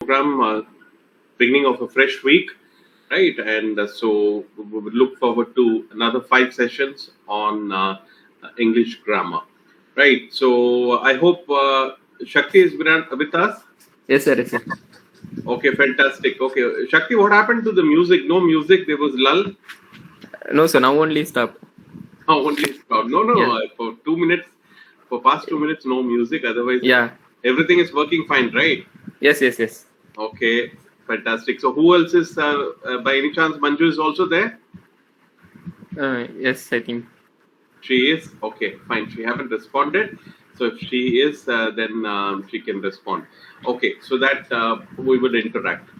program, beginning of a fresh week, right? And so we would look forward to another 5 sessions on English grammar, right? So I hope Shakti is with us. Yes, sir. Yes, sir. Okay, fantastic. Okay, Shakti, what happened to the music? No music. There was lull. No, sir. Now only stop. Oh, only stop. No. Yeah. For 2 minutes, for past 2 minutes, no music. Otherwise, Yeah. everything is working fine, right? Yes. Okay, fantastic. So who else is, by any chance, Manju is also there? Yes, I think. She is? Okay, fine. She haven't responded. So if she is, then she can respond. Okay, so that we would interact.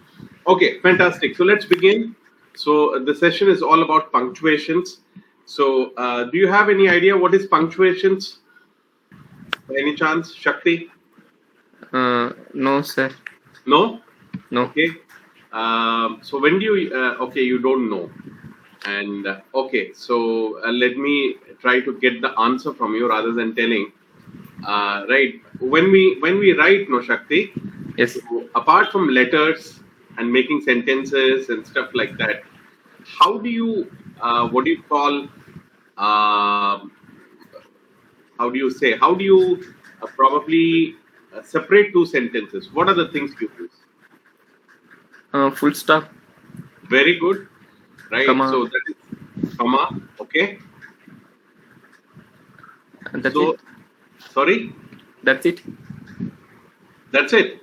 Okay, fantastic. So let's begin. So the session is all about punctuations. So do you have any idea what is punctuations? By any chance, Shakti? No, sir. No? No. Okay. So when do you, okay, you don't know. And okay, so let me try to get the answer from you rather than telling. Right. When we write, no, Shakti, Yes. so apart from letters and making sentences and stuff like that, how do you, what do you call, how do you say, how do you probably separate two sentences? What are the things you use? Full stop. Very good. Right. Comma. So that is comma. Okay. That's So, it. sorry? That's it. That's it?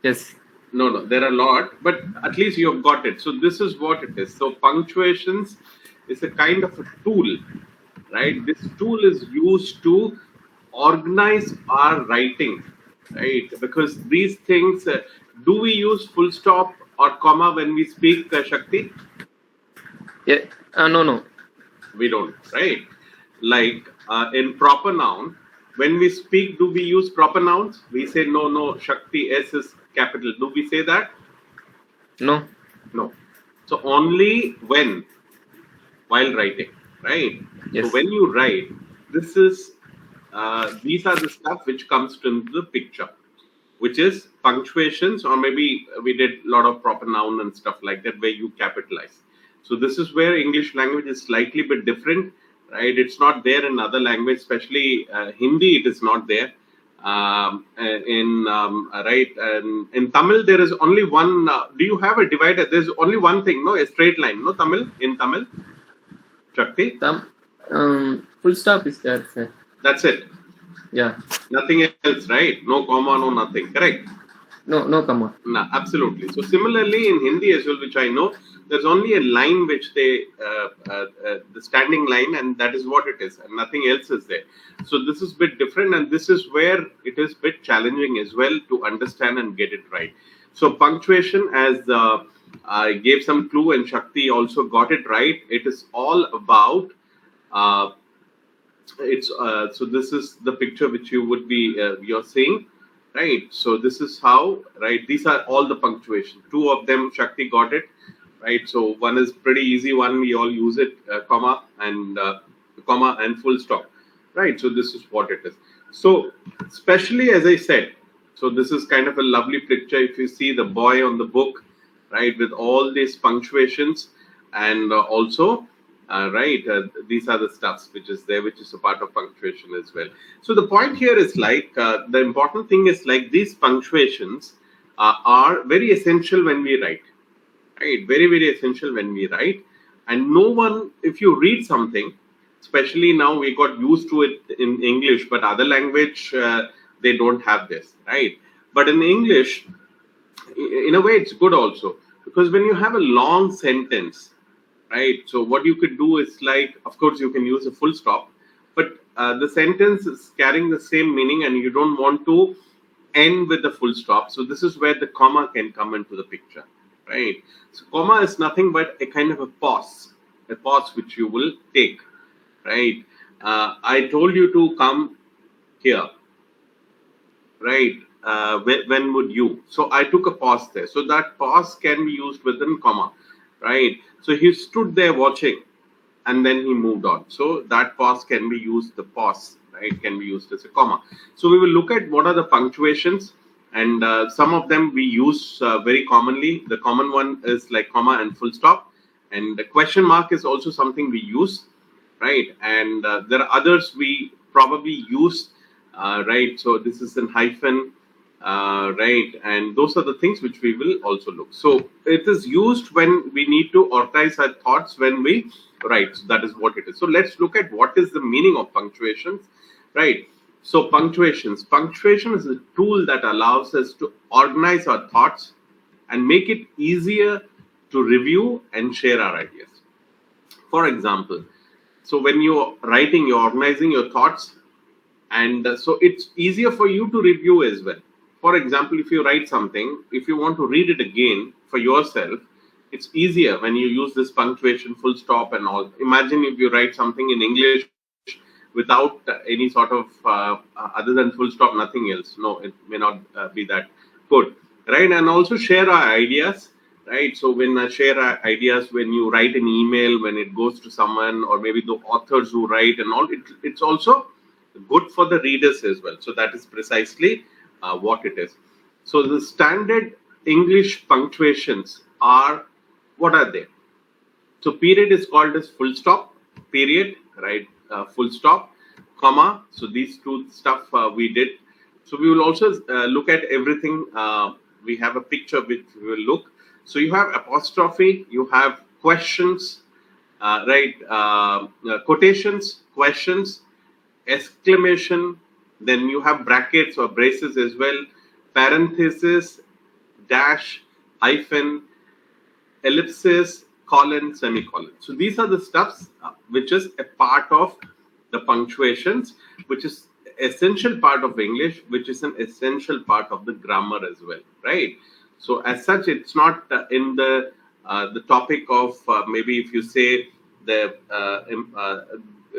Yes. No, there are a lot, but at least you have got it. So this is what it is. So punctuations is a kind of a tool, right? This tool is used to organize our writing, right? Because these things, do we use full stop or comma when we speak, Shakti? Yeah. No. We don't, right? Like in proper noun, when we speak, do we use proper nouns? We say no, Shakti, S is capital. Do we say that? No. No. So only when, while writing, right? Yes. So when you write, this is, these are the stuff which comes into the picture, which is punctuations, or maybe we did a lot of proper noun and stuff like that where you capitalize. So this is where English language is slightly bit different, right? It's not there in other language, especially Hindi. It is not there. Right, and in Tamil there is only one. Do you have a divider? There's only one thing, no, a straight line, no, Tamil, in Tamil, Shakti. Full stop is there, sir. That's it. Yeah. Nothing else, right? No comma, no nothing. Correct. No comma. No, absolutely. So similarly in Hindi as well, which I know, there's only a line which they, the standing line, and that is what it is, and nothing else is there. So this is a bit different, and this is where it is a bit challenging as well to understand and get it right. So punctuation, as I gave some clue, and Shakti also got it right. It is all about. So this is the picture which you would be you're seeing. Right, so this is how, right, these are all the punctuation. Two of them, Shakti got it, right? So one is pretty easy one, we all use it, comma and full stop, right? So this is what it is. So especially as I said, so this is kind of a lovely picture. If you see the boy on the book, right, with all these punctuations, and also right, these are the stuffs which is there, which is a part of punctuation as well. So the point here is like, the important thing is like these punctuations are very essential when we write, right? Very, very essential when we write. And no one, if you read something, especially now we got used to it in English, but other language, they don't have this, right? But in English, in a way, it's good also, because when you have a long sentence, right? So what you could do is like, of course, you can use a full stop, but the sentence is carrying the same meaning, and you don't want to end with the full stop. So this is where the comma can come into the picture, right? So comma is nothing but a kind of a pause which you will take, right? I told you to come here, right? When would you? So I took a pause there. So that pause can be used within comma, right? So he stood there watching, and then he moved on. So that pause can be used, the pause, right, can be used as a comma. So we will look at what are the punctuations, and some of them we use very commonly. The common one is like comma and full stop, and the question mark is also something we use, right? And there are others we probably use, right? So this is in hyphen, right? And those are the things which we will also look. So it is used when we need to organize our thoughts when we write. So that is what it is. So let's look at what is the meaning of punctuations, right? So punctuations. Punctuation is a tool that allows us to organize our thoughts and make it easier to review and share our ideas. For example, so when you're writing, you're organizing your thoughts, and so it's easier for you to review as well. For example, if you write something, if you want to read it again for yourself, it's easier when you use this punctuation, full stop, and all. Imagine if you write something in English without any sort of other than full stop, nothing else. No, it may not be that good, right? And also share our ideas, right? So when I share our ideas, when you write an email, when it goes to someone, or maybe the authors who write and all, it's also good for the readers as well. So that is precisely what it is. So the standard English punctuations are, what are they? So period is called as full stop, period, right? Full stop, comma. So these two stuff we did. So we will also look at everything. We have a picture which we will look. So you have apostrophe, you have questions, right? Quotations, questions, exclamation, then you have brackets or braces as well, parenthesis, dash, hyphen, ellipsis, colon, semicolon. So these are the stuffs which is a part of the punctuations, which is essential part of English, which is an essential part of the grammar as well, right? So as such, it's not in the topic of maybe if you say the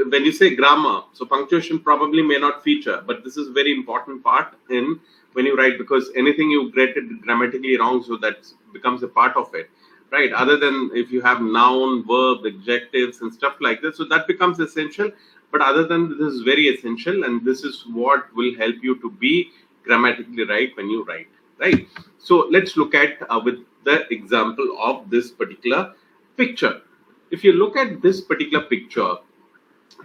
when you say grammar, so punctuation probably may not feature, but this is a very important part in when you write, because anything you get it grammatically wrong, so that becomes a part of it, right? Other than if you have noun, verb, adjectives, and stuff like this, so that becomes essential. But other than this is very essential, and this is what will help you to be grammatically right when you write, right? So let's look at with the example of this particular picture. If you look at this particular picture,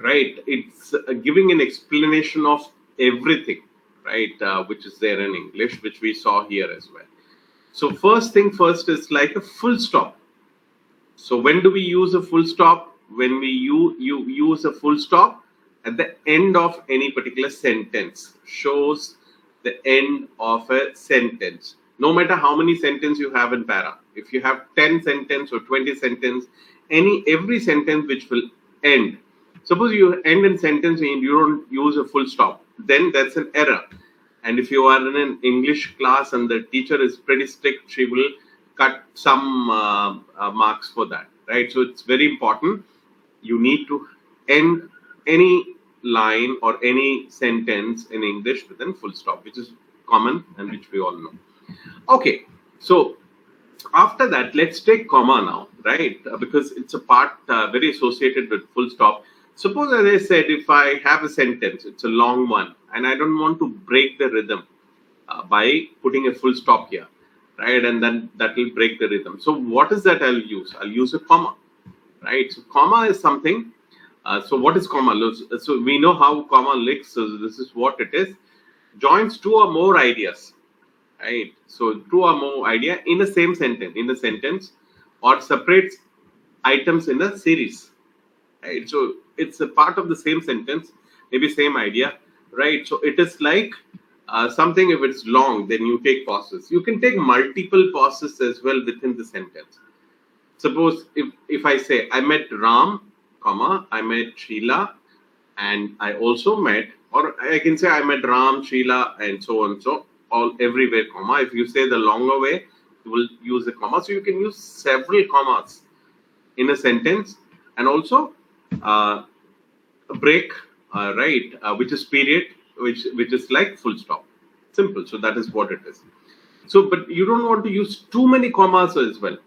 right, it's giving an explanation of everything, right, which is there in English, which we saw here as well. So first thing first is like a full stop. So when do we use a full stop? When we use a full stop at the end of any particular sentence, shows the end of a sentence. No matter how many sentences you have in para, if you have 10 sentence or 20 sentence, every sentence which will end. Suppose you end in sentence and you don't use a full stop, then that's an error. And if you are in an English class and the teacher is pretty strict, she will cut some marks for that, right? So it's very important. You need to end any line or any sentence in English with a full stop, which is common and which we all know. Okay, so after that, let's take comma now, right? Because it's a part very associated with full stop. Suppose, as I said, if I have a sentence, it's a long one, and I don't want to break the rhythm by putting a full stop here, right? And then that will break the rhythm. So what is that I'll use? I'll use a comma, right? So comma is something. So what is comma? So we know how comma links. So this is what it is. Joins two or more ideas, right? So two or more idea in the same sentence, or separates items in a series, right? So it's a part of the same sentence, maybe same idea, right? So it is like something. If it's long, then you take pauses. You can take multiple pauses as well within the sentence. Suppose if I say I met Ram, comma, I met Sheila, and I also met, or I can say I met Ram, Sheila, and so on, so all everywhere, comma. If you say the longer way, you will use a comma. So you can use several commas in a sentence, and also a break, right, which is period, which is like full stop. Simple. So that is what it is. So, but you don't want to use too many commas as well,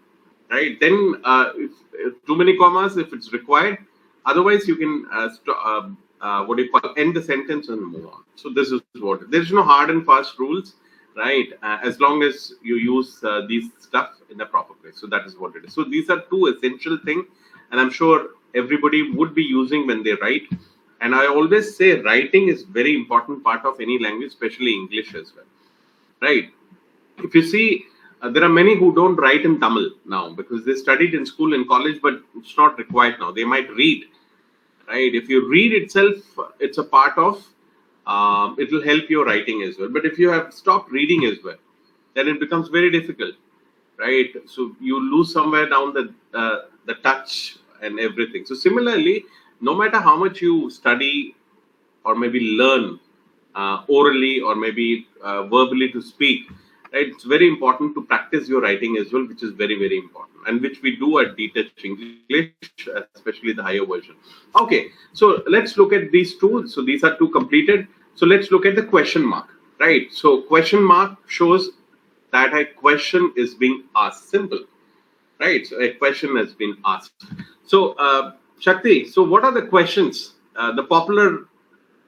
right? Then if too many commas if it's required. Otherwise, you can end the sentence and move on. So this is what there's no hard and fast rules. right? As long as you use these stuff in the proper place. So that is what it is. So these are two essential things, and I'm sure everybody would be using when they write. And I always say writing is very important part of any language, especially English as well, right? If you see, there are many who don't write in Tamil now because they studied in school and college, but it's not required now. They might read, right? If you read itself, it's a part of, it will help your writing as well. But if you have stopped reading as well, then it becomes very difficult, right? So you lose somewhere down the touch and everything. So similarly, no matter how much you study or maybe learn orally or maybe verbally to speak, right? It's very important to practice your writing as well, which is very, very important, and which we do at Detach English, especially the higher version. Okay, so let's look at these two. So these are two completed. So let's look at the question mark, right? So question mark shows that a question is being asked. Simple, right? So a question has been asked. So Shakti, so what are the questions? The popular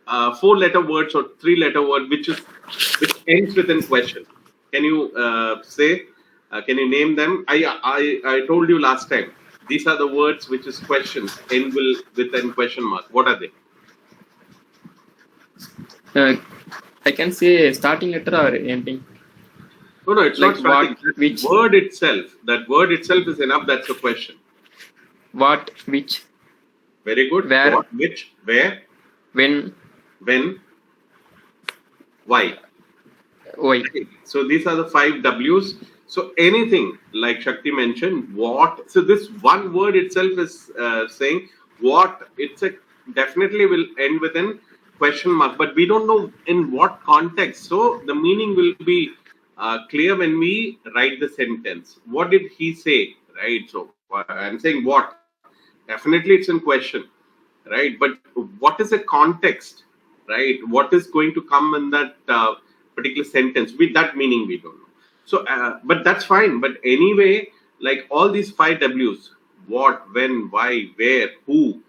4-letter words or 3-letter word which ends with a question. Can you say? Can you name them? I told you last time. These are the words which is questions end with a question mark. What are they? I can say starting letter or ending. No, it's Like not starting. what, which, Word itself. That word itself is enough. That's a question. what, which, Very good. where, What, which, where, when, why. why. Okay. So these are the 5 W's. So anything like Shakti mentioned, what. So this one word itself is saying what. It's a definitely will end with an question mark, but we don't know in what context. So the meaning will be clear when we write the sentence. What did he say? Right. So I'm saying what. Definitely it's in question, right? But what is the context, right? What is going to come in that particular sentence? With that meaning, we don't know. So, but that's fine. But anyway, like all these 5 W's, what, when, why, where, who,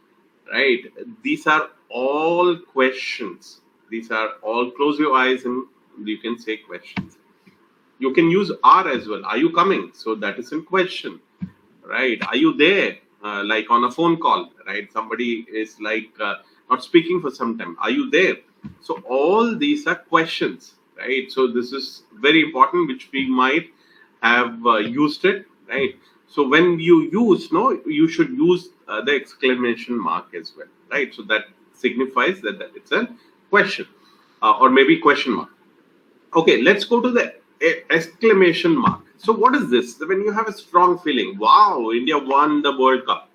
right? These are all questions. These are all, close your eyes and you can say questions. You can use are as well. Are you coming? So that is in question, right? Are you there? Like on a phone call, right? Somebody is like not speaking for some time. Are you there? So all these are questions, right? So this is very important, which we might have used it, right? So when you use, you should use the exclamation mark as well, right? So that signifies that it's a question or maybe question mark. Okay, let's go to the exclamation mark. So what is this? When you have a strong feeling, wow, India won the World Cup,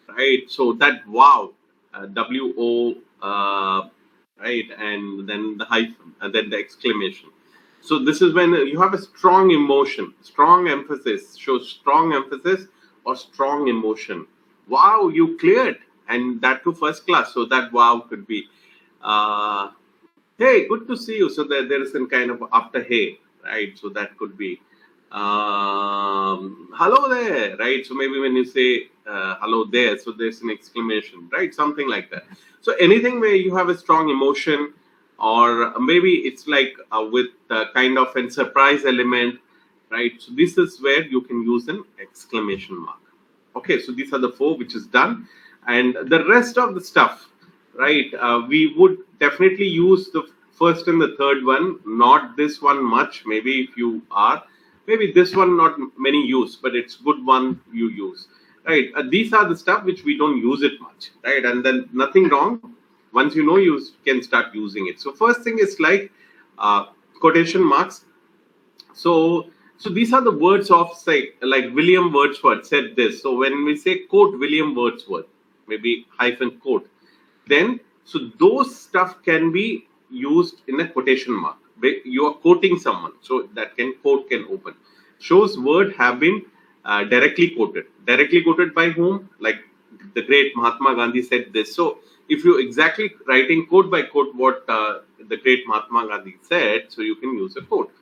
right? So that wow, W-O, right? And then the hyphen, and then the exclamation. So this is when you have a strong emotion, strong emphasis, shows strong emphasis or strong emotion. Wow, you cleared, and that too first class. So that wow could be, hey, good to see you. So there is some kind of after hey, right? So that could be, hello there, right? So maybe when you say hello there, so there's an exclamation, right? Something like that. So anything where you have a strong emotion, or maybe it's like with kind of a surprise element, right? So this is where you can use an exclamation mark. Okay, so these are the 4 which is done, and the rest of the stuff, right? We would definitely use the first and the third one, not this one much. Maybe if you are, maybe this one not many use, but it's good one you use, right? These are the stuff which we don't use it much, right? And then nothing wrong. Once you know, you can start using it. So first thing is like quotation marks. So these are the words of, say, like William Wordsworth said this. So when we say quote William Wordsworth, maybe hyphen quote, then so those stuff can be used in a quotation mark. You are quoting someone, so that quote can open. Shows word have been directly quoted. Directly quoted by whom? Like the great Mahatma Gandhi said this. So if you exactly writing quote by quote what the great Mahatma Gandhi said, so you can use a quote,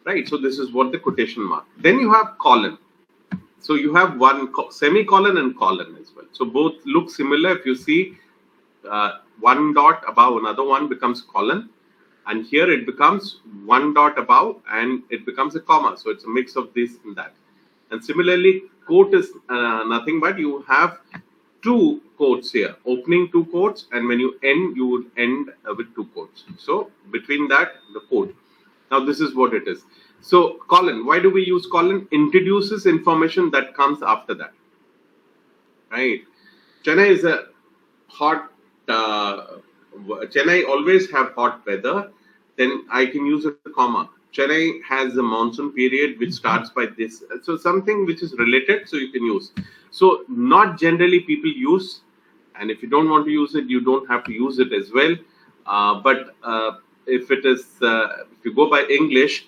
right? So this is what the quotation mark. Then you have colon. So you have one semicolon and colon as well. So both look similar. If you see one dot above another one becomes colon, and here it becomes one dot above and it becomes a comma. So it's a mix of this and that. And similarly, quote is nothing but you have two quotes here, opening two quotes, and when you end, you would end with two quotes. So between that, the quote. Now this is what it is. So colon, why do we use colon? Introduces information that comes after that, right? Chennai is a hot. Chennai always have hot weather. Then I can use a comma. Chennai has a monsoon period which starts by this. So something which is related, so you can use. So not generally people use, and if you don't want to use it, you don't have to use it as well. But if it is, if you go by English,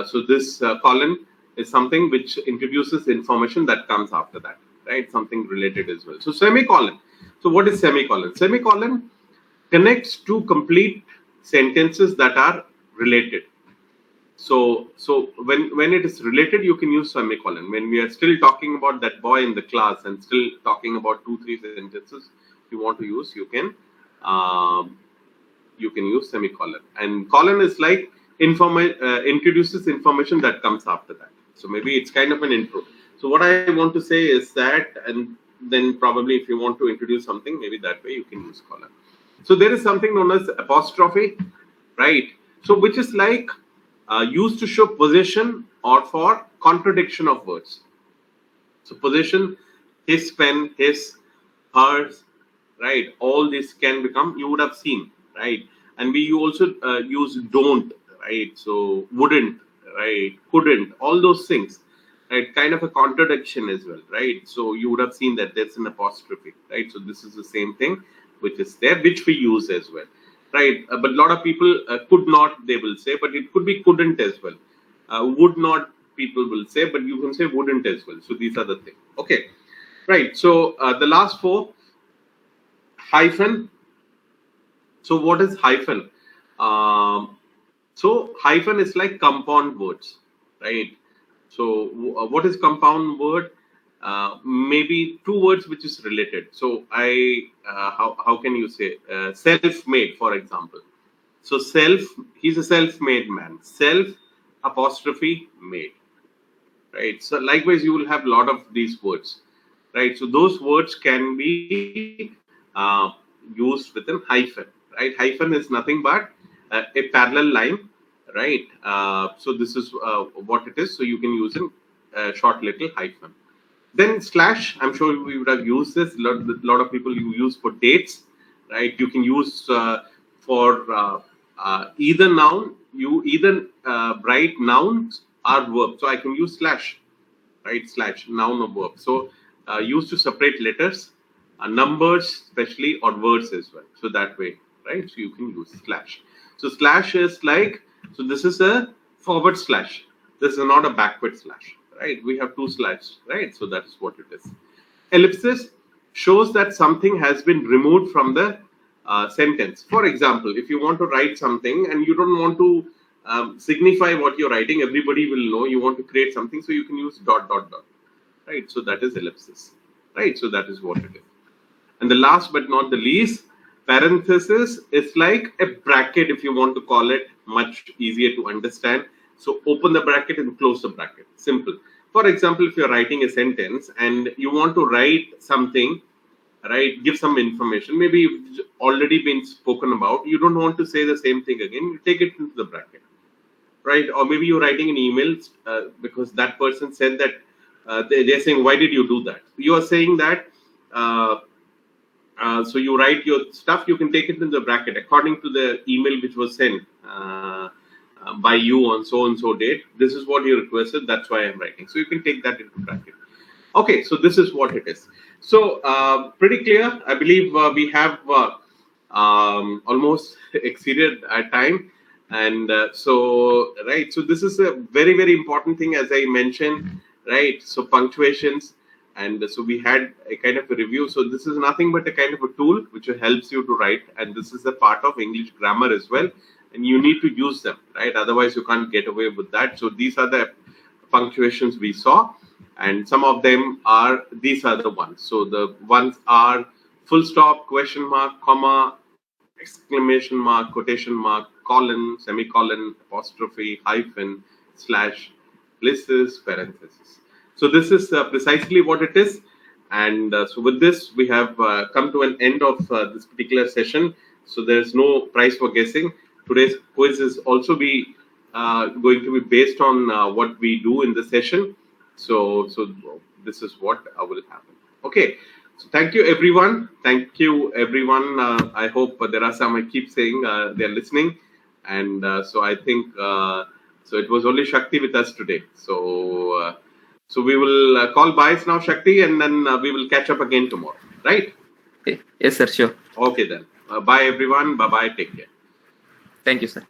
so this colon is something which introduces information that comes after that, right? Something related as well. So semicolon. So what is semicolon? Semicolon connects two complete sentences that are related. So when it is related, you can use semicolon. When we are still talking about that boy in the class and still talking about 2-3 sentences, you want to use, you can use semicolon. And colon is like introduces information that comes after that. So maybe it's kind of an intro. So what I want to say is that, and then probably if you want to introduce something, maybe that way you can use colon. So there is something known as apostrophe, right? So which is like used to show possession or for contradiction of words. So possession, his pen, his, hers, right? All this can become, you would have seen, right? And we also use don't, right? So wouldn't, right? Couldn't, all those things, right? Kind of a contradiction as well, right? So you would have seen that there's an apostrophe, right? So this is the same thing which is there, which we use as well, right? But a lot of people could not, they will say, but it could be couldn't as well. Would not, people will say, but you can say wouldn't as well. So these are the things. Okay, right. So the last four, hyphen. So what is hyphen? So hyphen is like compound words, right? So what is compound word? Maybe two words which is related. So how can you say self-made, for example? So self, he's a self-made man. Self apostrophe made, right? So likewise, you will have a lot of these words, right? So those words can be used with a hyphen, right? Hyphen is nothing but a parallel line, right? So this is what it is. So you can use a short little hyphen. Then slash, I'm sure we would have used this. A lot of people you use for dates, right? You can use for either noun, you either write nouns or verb. So I can use slash, right? Slash, noun or verb. So used to separate letters, numbers especially, or words as well. So that way, right? So you can use slash. So slash is like, so this is a forward slash. This is not a backward slash. Right, we have two slashes, right? So that is what it is. Ellipsis shows that something has been removed from the sentence. For example, if you want to write something and you don't want to signify what you're writing, everybody will know. You want to create something, so you can use dot, right? So that is ellipsis, right? So that is what it is. And the last but not the least, parenthesis is like a bracket, if you want to call it, much easier to understand. So open the bracket and close the bracket. Simple. For example, if you're writing a sentence and you want to write something, right, give some information, maybe it's already been spoken about, you don't want to say the same thing again, you take it into the bracket, right? Or maybe you're writing an email because that person said that they're saying, why did you do that? You are saying that, so you write your stuff, you can take it in the bracket according to the email which was sent by you on so and so date. This is what you requested, that's why I'm writing. So you can take that into bracket. Okay, so this is what it is. So pretty clear. I believe we have almost exceeded our time. And so, right, so this is a very, very important thing, as I mentioned, right? So punctuations. And so we had a kind of a review. So this is nothing but a kind of a tool which helps you to write. And this is a part of English grammar as well. And you need to use them, right? Otherwise, you can't get away with that. So these are the punctuations we saw. And some of them are, these are the ones. So the ones are full stop, question mark, comma, exclamation mark, quotation mark, colon, semicolon, apostrophe, hyphen, slash, places, parenthesis. So this is precisely what it is. And so with this, we have come to an end of this particular session. So there's no prize for guessing. Today's quiz is also going to be based on what we do in the session. So this is what will happen. Okay. So thank you, everyone. Thank you, everyone. I hope there are some, I keep saying they're listening. And so I think, so it was only Shakti with us today. So we will call byes now, Shakti, and then we will catch up again tomorrow. Right? Okay. Yes, sir. Sure. Okay, then. Bye, everyone. Bye-bye. Take care. Thank you, sir.